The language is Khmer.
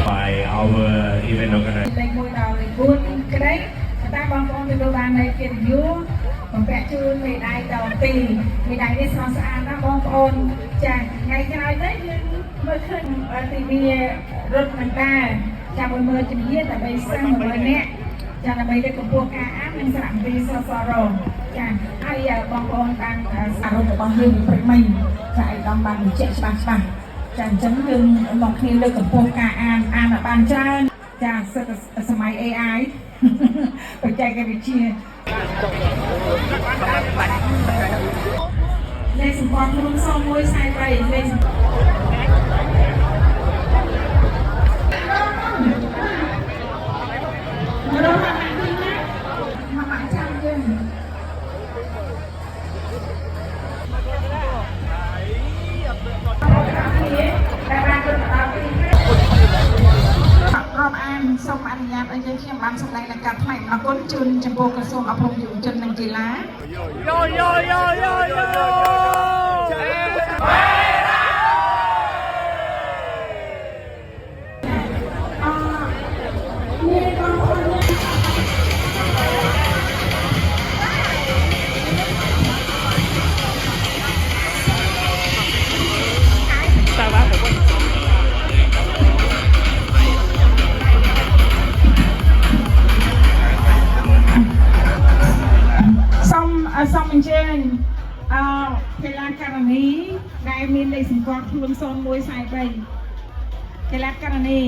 by our event organizer លេខ1ដល់លេខ4ក្តីតែបងប្អូនទទួលបាននៃកិត្តិយសបំពាក់ជូនមេដាយដល់2មេដាយនេះស្រស់ស្អាតណាស់បងប្អូនចាថ្ងៃក្រោយទៅយើងមើលឃើញទីវារត់នឹងដែរចាំមើលជំនាញដើម្បីសិស្ស100នាក់ចាដើម្បីលើកកម្ពស់ការអាននិងសារៈអំពីសសរចាហើយបងប្អូនបានសាររបស់យើងព្រឹកមិញចាឯកឧត្តមបានបញ្ជាក់ច្បាស់ចាអញ្ចឹងយើងមកគ្នាលើកកម្ពស់ការអានបានច្រើនចាសិទ្ធសម័យ AI បច្ចេកវិទ្យាលេខសម្ព័ន្ធខ្លួន0143លេខសូមអនុញ្ញាតឲ្យយើងខ្ញុំបានសម្ដែងដល់ការថ្លែងអរគុណជូនចំពោះក្រសួងអប់រំយុវជននិងកីឡាសូមអញ្ជើញកីឡាករនីដែលមានលេខសម្គាល់ខ្លួន0143កីឡាករនី